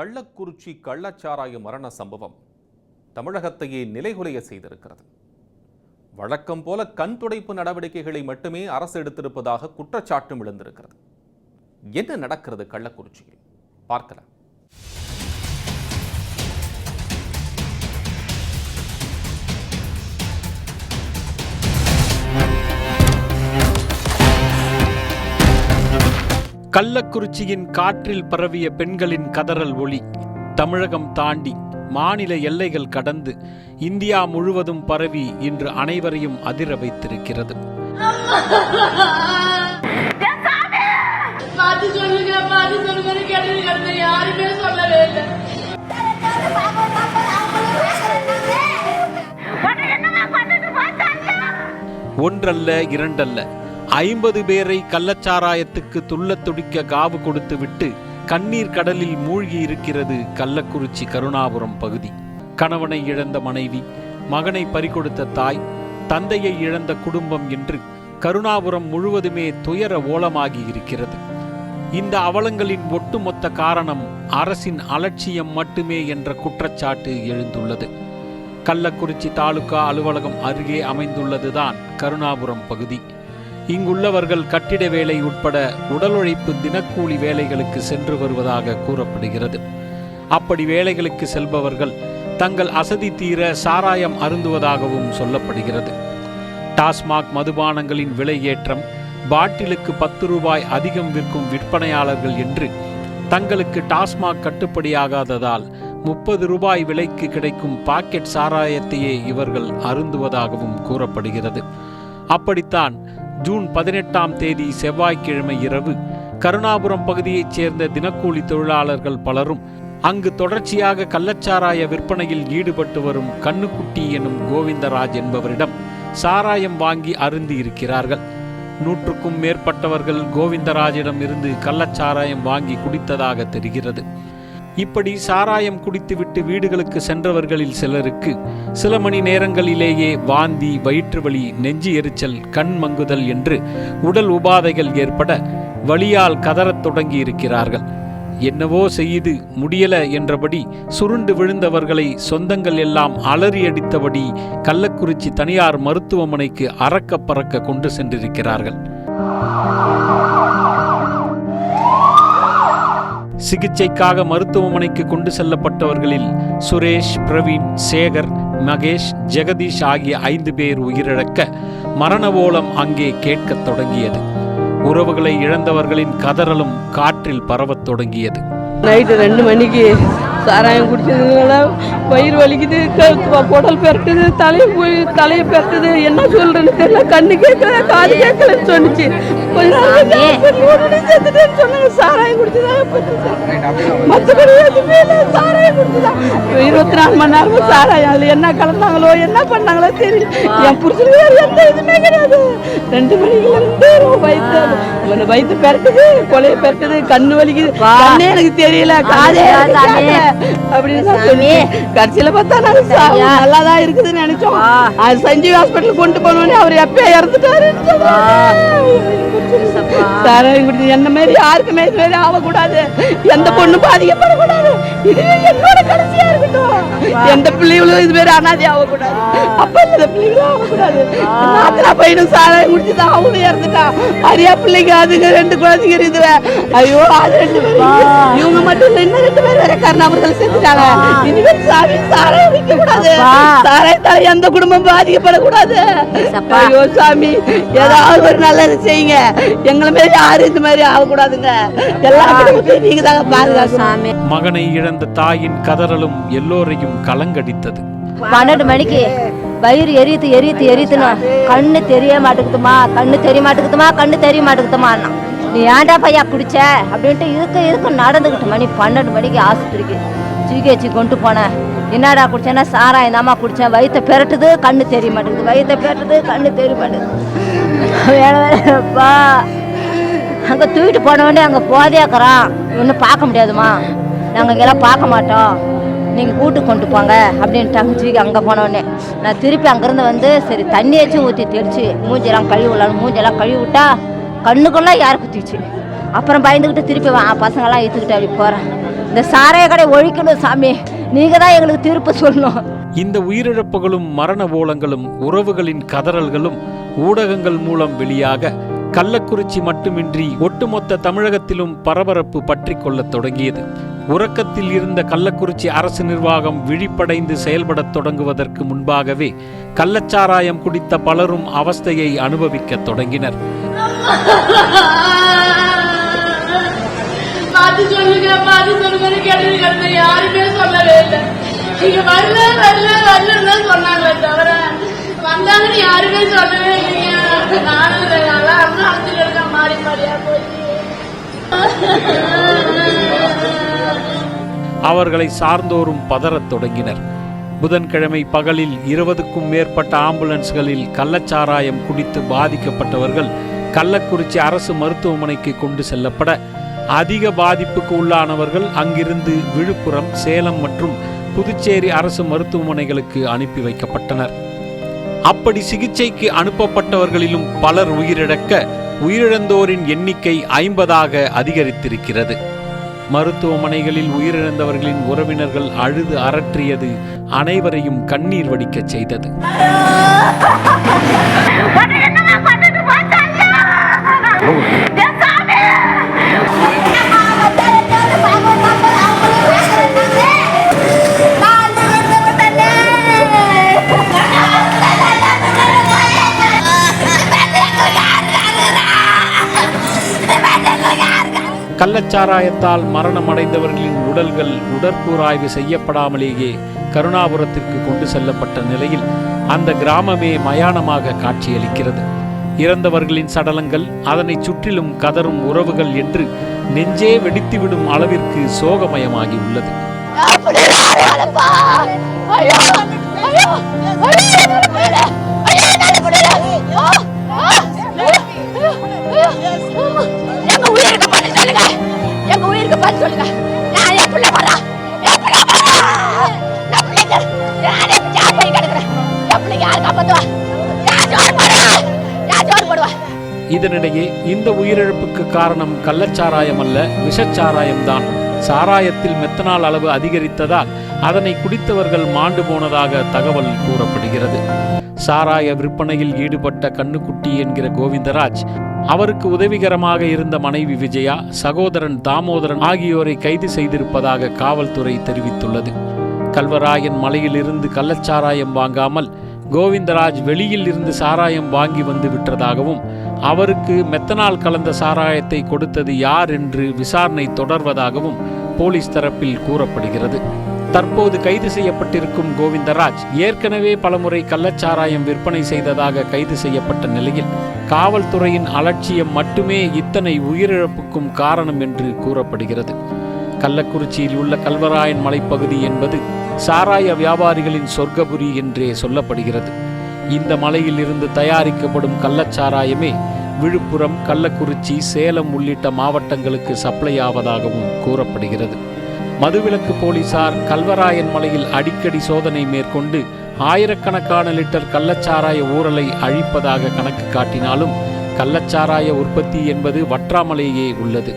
கள்ளக்குறிச்சி கள்ளச்சாராய மரண சம்பவம் தமிழகத்தையே நிலைகுலைய செய்திருக்கிறது. வழக்கம் போல கண் துடைப்பு நடவடிக்கைகளை மட்டுமே அரசு எடுத்திருப்பதாக குற்றச்சாட்டும் எழுந்திருக்கிறது. என்ன நடக்கிறது கள்ளக்குறிச்சியில் பார்க்கலாம். கள்ளக்குறிச்சியின் காற்றில் பரவிய பெண்களின் கதறல் ஒலி தமிழகம் தாண்டி மாநில எல்லைகள் கடந்து இந்தியா முழுவதும் பரவி இன்று அனைவரையும் அதிர வைத்திருக்கிறது. ஒன்றல்ல இரண்டல்ல 50 பேரை கள்ளச்சாராயத்துக்கு துள்ளத் துடிக்க காவு கொடுத்து விட்டு கண்ணீர் கடலில் மூழ்கி இருக்கிறது கள்ளக்குறிச்சி கருணாபுரம் பகுதி. கணவனை இழந்த மனைவி, மகனை பறிகொடுத்த தாய், தந்தையை இழந்த குடும்பம் என்று கருணாபுரம் முழுவதுமே துயர ஓலமாகி இருக்கிறது. இந்த அவலங்களின் ஒட்டுமொத்த காரணம் அரசின் அலட்சியம் மட்டுமே என்ற குற்றச்சாட்டு எழுந்துள்ளது. கள்ளக்குறிச்சி தாலுகா அலுவலகம் அருகே அமைந்துள்ளதுதான் கருணாபுரம் பகுதி. இங்குள்ளவர்கள் கட்டிட வேலை உட்பட உடல் உழைப்பு தினக்கூலி வேலைகளுக்கு சென்று வருவதாக கூறப்படுகிறது. அப்படி வேலைகளுக்கு செல்பவர்கள் தங்கள் அசதி தீர சாராயம் அருந்துவதாகவும் சொல்லப்படுகிறது. டாஸ்மாக் மதுபானங்களின் விலை ஏற்றம், பாட்டிலுக்கு 10 ரூபாய் அதிகம் விற்கும் விற்பனையாளர்கள் என்று தங்களுக்கு டாஸ்மாக் கட்டுப்படியாகாததால் 30 ரூபாய் விலைக்கு கிடைக்கும் பாக்கெட் சாராயத்தையே இவர்கள் அருந்துவதாகவும் கூறப்படுகிறது. அப்படித்தான் ஜூன் 18ஆம் தேதி செவ்வாய்க்கிழமை இரவு கருணாபுரம் பகுதியைச் சேர்ந்த தினக்கூலி தொழிலாளர்கள் பலரும் அங்கு தொடர்ச்சியாக கள்ளச்சாராய விற்பனையில் ஈடுபட்டு வரும் கண்ணுக்குட்டி எனும் கோவிந்தராஜ் என்பவரிடம் சாராயம் வாங்கி அருந்தி இருக்கிறார்கள். 100க்கும் மேற்பட்டவர்கள் கோவிந்தராஜிடம் இருந்து கள்ளச்சாராயம் வாங்கி குடித்ததாக தெரிகிறது. இப்படி சாராயம் குடித்துவிட்டு வீடுகளுக்கு சென்றவர்களில் சிலருக்கு சில மணி நேரங்களிலேயே வாந்தி, வயிற்று வலி, நெஞ்சு எரிச்சல், கண் மங்குதல் என்று உடல் உபாதைகள் ஏற்பட வலியால் கதறத் தொடங்கி இருக்கிறார்கள். என்னவோ செய்து முடியல என்றபடி சுருண்டு விழுந்தவர்களை சொந்தங்கள் எல்லாம் அலறியடித்தபடி கள்ளக்குறிச்சி தனியார் மருத்துவமனைக்கு அறக்க பறக்க கொண்டு சென்றிருக்கிறார்கள். சிகிச்சைக்காக மருத்துவமனைக்கு கொண்டு செல்லப்பட்டவர்களில் சுரேஷ், பிரவீன், சேகர், மகேஷ், ஜெகதீஷ் ஆகிய 5 பேர் உயிரிழக்க மரண ஓலம் அங்கே கேட்கத் தொடங்கியது. உறவுகளை இழந்தவர்களின் கதறலும் காற்றில் பரவத் தொடங்கியது. நைட்டு 2 மணிக்கு சாராயம் குடிச்சதுனால வயிறு வலிக்குது, குடல் பெரட்டுது, தலையை பெரட்டுது, என்ன சொல்றேன்னு தெரியல, கண்ணு கேட்கல, காது கேட்கலன்னு சொன்னிச்சு. சொன்னாங்க சாராயம் குடிச்சுதான், மற்றபடி எதுவுமே இல்லை, சாராயம் குடிச்சுதான். 24 மணி நேரமும் சாராயம், அதுல என்ன கலந்தாங்களோ என்ன பண்ணாங்களோ தெரியல. என் புருஷனுக்கு எந்த இதுவுமே கிடையாது. 2 மணிக்கு வயிற்று பெரட்டுது, கொலையை பெரட்டுது, கண்ணு வலிக்குது, கண்ணே எனக்கு தெரியல, காதே அப்படின்னு சொல்லி கடைசியில பார்த்தா நல்லாதான் இருக்குதுன்னு நினைச்சோம். அது சஞ்சீவ் ஹாஸ்பிட்டல் கொண்டு போனோடனே அவர் எப்ப இறந்துட்டாரு. சாராயம் குடிச்சு என்ன மாதிரி யாருக்குமே இது மாதிரி ஆகக்கூடாது, எந்த பொண்ணும் பாதிக்கப்படக்கூடாது, இதுவே என்னோட கடைசியா இருக்கட்டும். எந்த பிள்ளைகளும் இது மாதிரி அனாதி ஆகக்கூடாது, அப்ப இந்த பிள்ளைகளும் ஆகக்கூடாது. நாத்தனா பையனும் சாராயம் குடிச்சுதான் அவனும் இறந்துட்டான். அரியா பிள்ளைங்க அதுங்க 2 குழந்தைங்க இருக்குது. ஐயோ அது 2 பேர், இவங்க மட்டும் இல்ல, இன்னும் 2 பேர் வேற கருணாபுரத்தில் செத்துட்டாங்க. இனிமேல் சாமி சாராயம் விற்க கூடாது, சாராயத்தால எந்த குடும்பம் பாதிக்கப்படக்கூடாது. ஐயோ சாமி ஏதாவது ஒரு நல்லது செய்யுங்க, எங்களை மாதிரி யாரும் இந்த மாதிரி ஆகக்கூடாதுங்க. எல்லா குடும்பத்தையும் நீங்க தாங்க பாதுகாக்க. மகனை இழந்த தாயின் கதறலும் எல்லோரையும் கலங்கடித்தது. 12 மணிக்கு வயிறு எரியுதுன்னா கண்ணு தெரிய மாட்டேங்குதுமா, கண்ணு தெரிய மாட்டேங்குதுமா. நீ ஏன்டா பையா குடிச்ச அப்படின்ட்டு இதுக்கு நடந்துக்கிட்டு மணி 12 மணிக்கு ஆஸ்பத்திரிக்கு ஜிஹெச் கொண்டு போனேன். என்னடா குடிச்சேன்னா சாராயம் தாமா குடித்தேன், வயிற்றை பெரட்டுது, கண்ணு தெரிய மாட்டேங்குது. வேணப்பா அங்கே தூக்கிட்டு போனவொடனே அங்கே போதையாக்குறான், ஒன்றும் பார்க்க முடியாதுமா, நாங்கள் இங்கெல்லாம் பார்க்க மாட்டோம், நீங்கள் கூட்டு கொண்டு போங்க அப்படின்ட்டாங்க. ஜிஹெச் அங்கே போனோடனே நான் திருப்பி அங்கேருந்து வந்து சரி தண்ணியாச்சும் ஊற்றி தெளிச்சு மூஞ்செல்லாம் கழுவி விட்டா கண்ணுக்குள்ளே யார் குத்திச்சு. அப்புறம் பயந்துக்கிட்டு திருப்பி பசங்கள்லாம் ஏற்றுக்கிட்டு அப்படி போகிறேன். இந்த சாராய கடை ஒழிக்கணும் சாமி, நீங்க தான் எங்களுக்கு தீர்ப்பு சொல்லணும். இந்த உயிரிழப்புகளும் மரண ஓலங்களும் உறவுகளின் கதறல்களும் ஊடகங்கள் மூலம் வெளியாக கள்ளக்குறிச்சி மட்டுமின்றி ஒட்டுமொத்த தமிழகத்திலும் பரபரப்பு பற்றி கொள்ளத் தொடங்கியது. உறக்கத்தில் இருந்த கள்ளக்குறிச்சி அரசு நிர்வாகம் விழிப்படைந்து செயல்படத் தொடங்குவதற்கு முன்பாகவே கள்ளச்சாராயம் குடித்த பலரும் அவஸ்தையை அனுபவிக்கத் தொடங்கினர். யாருமே சொல்லவே இல்லை. நீங்க வரல வரல வரலன்னு சொன்னாங்களே தவிர வந்தாங்கன்னு யாருமே சொல்லவே இல்லைங்க. நானும் நல்லா அழைச்சிட்டு இருக்க மாறி மாறியா போச்சு. அவர்களை சார்ந்தோரும் பதறத் தொடங்கினர். புதன்கிழமை பகலில் 20க்கும் மேற்பட்ட ஆம்புலன்ஸ்களில் கள்ளச்சாராயம் குடித்து பாதிக்கப்பட்டவர்கள் கள்ளக்குறிச்சி அரசு மருத்துவமனைக்கு கொண்டு செல்லப்பட அதிக பாதிப்புக்கு உள்ளானவர்கள் அங்கிருந்து விழுப்புரம், சேலம் மற்றும் புதுச்சேரி அரசு மருத்துவமனைகளுக்கு அனுப்பி வைக்கப்பட்டனர். அப்படி சிகிச்சைக்கு அனுப்பப்பட்டவர்களிலும் பலர் உயிரிழக்க உயிரிழந்தோரின் எண்ணிக்கை 50ஆக அதிகரித்திருக்கிறது. மருத்துவமனைகளில் உயிரிழந்தவர்களின் உறவினர்கள் அழுது அரற்றியது அனைவரையும் கண்ணீர் வடிக்கச் செய்தது. கள்ளச்சாராயத்தால் மரணமடைந்தவர்களின் உடல்கள் உடற்கூறாய்வு செய்யப்படாமலேயே கருணாபுரத்திற்கு கொண்டு செல்லப்பட்ட நிலையில் அந்த கிராமமே மயானமாக காட்சியளிக்கிறது. இறந்தவர்களின் சடலங்கள், அதனை சுற்றிலும் கதரும் உறவுகள் என்று நெஞ்சே வெடித்துவிடும் அளவிற்கு சோகமயமாகி உள்ளது. எங்க உயிருக்கு பதில் சொல்லுங்க. நான் என் பிள்ளை வரேன், என் பிள்ளை இதனிடையே இந்த உயிரிழப்புக்கு காரணம் கள்ளச்சாராயம் அல்ல, விஷச்சாராயம்தான். சாராயத்தில் மெத்தனால் அளவு அதிகரித்ததால் அதனை குடித்தவர்கள் மாண்டு போனதாக தகவல் கூறப்படுகிறது. சாராய விற்பனையில் ஈடுபட்ட கண்ணுக்குட்டி என்கிற கோவிந்தராஜ், அவருக்கு உதவிகரமாக இருந்த மனைவி விஜயா, சகோதரன் தாமோதரன் ஆகியோரை கைது செய்திருப்பதாக காவல்துறை தெரிவித்துள்ளது. கல்வராயன் மலையிலிருந்து கள்ளச்சாராயம் வாங்காமல் கோவிந்தராஜ் வெளியில் இருந்து சாராயம் வாங்கி வந்து விட்டதாகவும், அவருக்கு மெத்தனால் கலந்த சாராயத்தை கொடுத்தது யார் என்று விசாரணை தொடர்வதாகவும் போலீஸ் தரப்பில் கூறப்படுகிறது. தற்போது கைது செய்யப்பட்டிருக்கும் கோவிந்தராஜ் ஏற்கனவே பலமுறை கள்ளச்சாராயம் விற்பனை செய்ததாக கைது செய்யப்பட்ட நிலையில் காவல்துறையின் அலட்சியம் மட்டுமே இத்தனை உயிரிழப்புக்கும் காரணம் என்று கூறப்படுகிறது. கள்ளக்குறிச்சியில் உள்ள கல்வராயன் மலைப்பகுதி என்பது சாராய வியாபாரிகளின் சொர்க்கபுரி என்றே சொல்லப்படுகிறது. இந்த மலையில் இருந்து தயாரிக்கப்படும் கள்ளச்சாராயமே விழுப்புரம், கள்ளக்குறிச்சி, சேலம் உள்ளிட்ட மாவட்டங்களுக்கு சப்ளை ஆவதாகவும் கூறப்படுகிறது. மதுவிலக்கு போலீசார் கல்வராயன் மலையில் அடிக்கடி சோதனை மேற்கொண்டு ஆயிரக்கணக்கான லிட்டர் கள்ளச்சாராய ஊறலை அழிப்பதாக கணக்கு காட்டினாலும் கள்ளச்சாராய உற்பத்தி என்பது வற்றாமலேயே உள்ளது.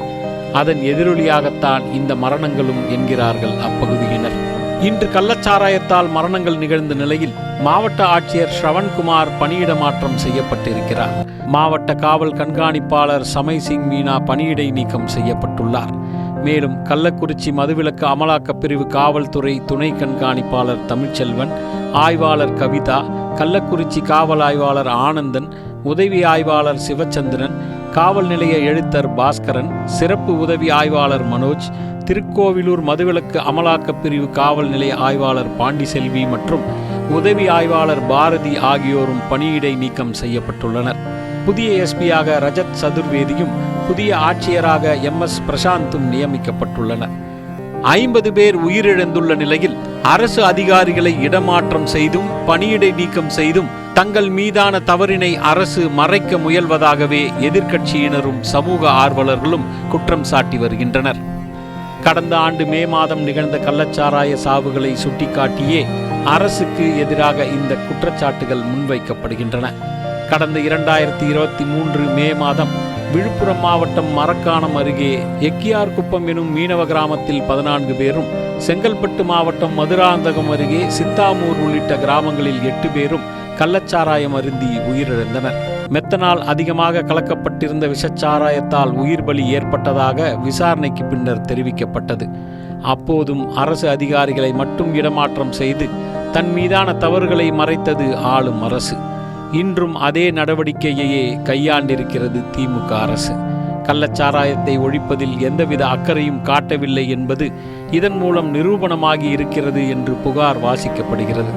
அதன் எதிரொலியாகத்தான் இந்த மரணங்களும் என்கிறார்கள் அப்பகுதியினர். இன்று கள்ளச்சாராயத்தால் மரணங்கள் நிகழ்ந்த நிலையில் மாவட்ட ஆட்சியர் ஸ்ரவன்குமார் பணியிட மாற்றம் செய்யப்பட்டிருக்கிறார். மாவட்ட காவல் கண்காணிப்பாளர் சமய் சிங் மீனா பணியிடை நீக்கம் செய்யப்பட்டுள்ளார். மேலும் கள்ளக்குறிச்சி மதுவிலக்கு அமலாக்கப் பிரிவு காவல்துறை துணை கண்காணிப்பாளர் தமிழ்ச்செல்வன், ஆய்வாளர் கவிதா, கள்ளக்குறிச்சி காவல் ஆய்வாளர் ஆனந்தன், உதவி ஆய்வாளர் சிவச்சந்திரன், காவல் நிலைய எழுத்தர் பாஸ்கரன், சிறப்பு உதவி ஆய்வாளர் மனோஜ், திருக்கோவிலூர் மதுவிலக்கு அமலாக்கப் பிரிவு காவல் நிலைய ஆய்வாளர் பாண்டிசெல்வி மற்றும் உதவி ஆய்வாளர் பாரதி ஆகியோரும் பணியிடை நீக்கம் செய்யப்பட்டுள்ளனர். புதிய எஸ்பியாக ரஜத் சதுர்வேதியும் புதிய ஆட்சியராக MS பிரசாந்தும் நியமிக்கப்பட்டுள்ளனர். 50 பேர் உயிரிழந்துள்ள நிலையில் அரசு அதிகாரிகளை இடமாற்றம் செய்தும் பணியிடை நீக்கம் செய்தும் தங்கள் மீதான தவறினை அரசு மறைக்க முயல்வதாகவே எதிர்க்கட்சியினரும் சமூக ஆர்வலர்களும் குற்றம் சாட்டி வருகின்றனர். கடந்த ஆண்டு மே மாதம் நிகழ்ந்த கள்ளச்சாராய சாவுகளை சுட்டிக்காட்டியே அரசுக்கு எதிராக இந்த குற்றச்சாட்டுகள் முன்வைக்கப்படுகின்றன. கடந்த 2023 மே மாதம் விழுப்புரம் மாவட்டம் மரக்காணம் அருகே எக்கியார்குப்பம் எனும் மீனவ கிராமத்தில் 14 பேரும், செங்கல்பட்டு மாவட்டம் மதுராந்தகம் அருகே சித்தாமூர் உள்ளிட்ட கிராமங்களில் 8 பேரும் கள்ளச்சாராயம் அருந்தி உயிரிழந்தனர். மெத்தனால் அதிகமாக கலக்கப்பட்டிருந்த விஷச்சாராயத்தால் உயிர் பலி ஏற்பட்டதாக விசாரணைக்கு பின்னர் தெரிவிக்கப்பட்டது. அப்போதும் அரசு அதிகாரிகளை மட்டும் இடமாற்றம் செய்து தன் மீதான தவறுகளை மறைத்தது ஆளும் அரசு. இன்றும் அதே நடவடிக்கையையே கையாண்டிருக்கிறது திமுக அரசு. கள்ளச்சாராயத்தை ஒழிப்பதில் எந்தவித அக்கறையும் காட்டவில்லை என்பது இதன் மூலம் நிரூபணமாகி இருக்கிறது என்று புகார் வாசிக்கப்படுகிறது.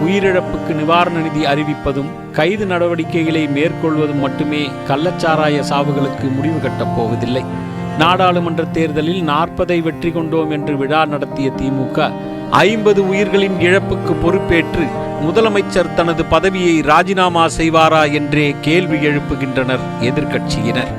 உயிரிழப்புக்கு நிவாரண நிதி அறிவிப்பதும் கைது நடவடிக்கைகளை மேற்கொள்வதும் மட்டுமே கள்ளச்சாராய சாவுகளுக்கு முடிவு கட்டப் போவதில்லை. நாடாளுமன்ற தேர்தலில் 40ஐ வெற்றி கொண்டோம் என்று விழா நடத்திய திமுக 50 உயிர்களின் இழப்புக்கு பொறுப்பேற்று முதலமைச்சர் தனது பதவியை ராஜினாமா செய்வாரா என்றே கேள்வி எழுப்புகின்றனர் எதிர்க்கட்சியினர்.